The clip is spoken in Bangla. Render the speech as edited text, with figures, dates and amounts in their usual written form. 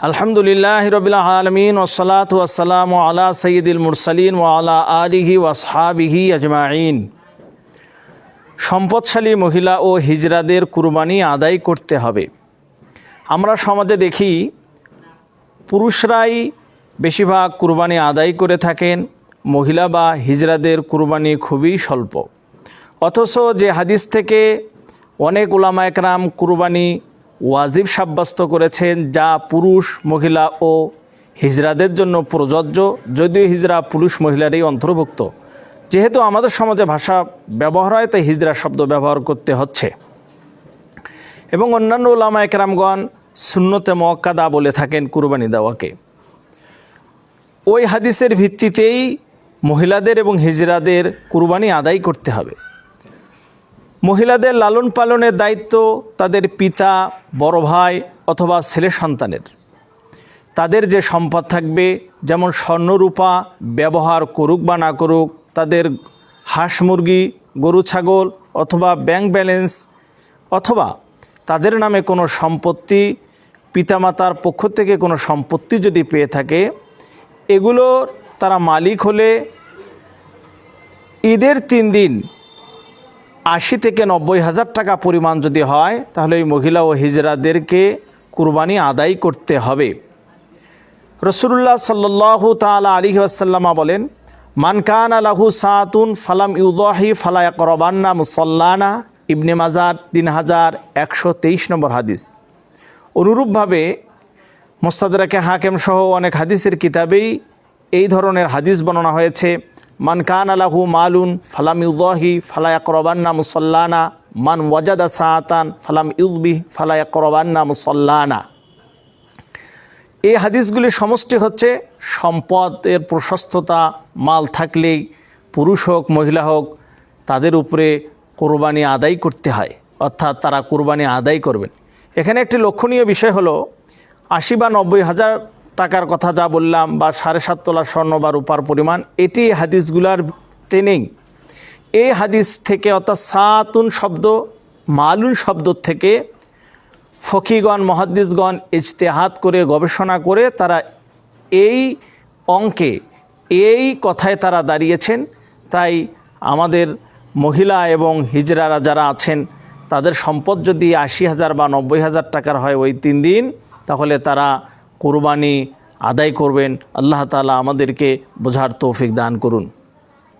আলহামদুলিল্লাহ রাব্বিল আলামিন ওয়াসসালাতু ওয়াসসালামু আলা সাইয়্যিদিল মুরসালিন ওয়া আলা আলিহি ওয়া আসহাবিহি আজমাইন। সম্পদশালী মহিলা ও হিজড়াদের কুরবানি আদায় করতে হবে। আমরা সমাজে দেখি পুরুষরাই বেশিরভাগ কুরবানি আদায় করে থাকেন, মহিলা বা হিজড়াদের কুরবানি খুবই স্বল্প। অথচ যে হাদিস থেকে অনেক উলামা একরাম কুরবানি ওয়াজিব সাব্যস্ত করেছেন, যা পুরুষ মহিলা ও হিজড়াদের জন্য প্রযোজ্য, যদিও হিজড়া পুরুষ মহিলারই অন্তর্ভুক্ত। যেহেতু আমাদের সমাজে ভাষা ব্যবহার হয়, তাই হিজড়া শব্দ ব্যবহার করতে হচ্ছে। এবং অন্যান্য উলামা একরামগণ সুন্নতে মুআক্কাদা বলে থাকেন কুরবানি দেওয়াকে। ওই হাদিসের ভিত্তিতেই মহিলাদের এবং হিজড়াদের কুরবানি আদায় করতে হবে। মহিলাদের লালন পালনের দায়িত্ব তাদের পিতা, বড় ভাই অথবা ছেলে সন্তানের। তাদের যে সম্পদ থাকবে, যেমন স্বর্ণরূপা ব্যবহার করুক বা না করুক, তাদের হাঁস মুরগি, গরু ছাগল অথবা ব্যাংক ব্যালেন্স অথবা তাদের নামে কোনো সম্পত্তি, পিতামাতার পক্ষ থেকে কোনো সম্পত্তি যদি পেয়ে থাকে, এগুলোর তারা মালিক হলে ঈদের 3 দিন 80 থেকে 90 হাজার টাকা পরিমাণ যদি হয়, তাহলে ওই মহিলা ও হিজড়াদেরকে কুরবানি আদায় করতে হবে। রাসূলুল্লাহ সাল্লাল্লাহু তাআলা আলাইহি ওয়াসাল্লাম বলেন, মান কানা লাহু সাআতুন ফালাম ইউদাহি ফালা ইয়াকরাবান্না মুসাল্লানা। ইবনে মাজাহ 3123 নম্বর হাদিস। অনুরূপভাবে মুস্তাদরাকে হাকিম সহ অনেক হাদিসের কিতাবেই এই ধরনের হাদিস বর্ণনা হয়েছে। মান কানা লাহু মালুন ফালাম ইউদাহি ফালা ইয়াকরাবান্না মুসাল্লানা, মান ওয়াজাদা সাআতান ফালাম ইউযবি ফালা ইয়াকরাবান্না মুসাল্লানা। এই হাদিসগুলির সমষ্টি হচ্ছে সম্পদের প্রশস্ততা, মাল থাকলেই পুরুষ হোক মহিলা হোক তাদের উপরে কোরবানি আদায় করতে হয়, অর্থাৎ তারা কোরবানি আদায় করবেন। এখানে একটি লক্ষণীয় বিষয় হলো 80 বা 90 হাজার টাকার কথা যা বললাম, বা 7.5 তোলা স্বর্ণ বা রূপার পরিমাণ, এটি হাদিসগুলারতে নেই। এই হাদিস থেকে, অর্থাৎ সাতুন শব্দ মালুন শব্দ থেকে ফকিগণ মুহাদ্দিসগণ ইজতিহাদ করে গবেষণা করে তারা এই অঙ্কে এই কথায় তারা দাঁড়িয়েছেন। তাই আমাদের মহিলা এবং হিজড়ারা যারা আছেন, তাদের সম্পদ যদি 80,000 বা 90,000 টাকার হয় ওই 3 দিন, তাহলে তারা কুরবানি আদায় করবেন। আল্লাহ তাআলা আমাদেরকে বোঝার তৌফিক দান করুন।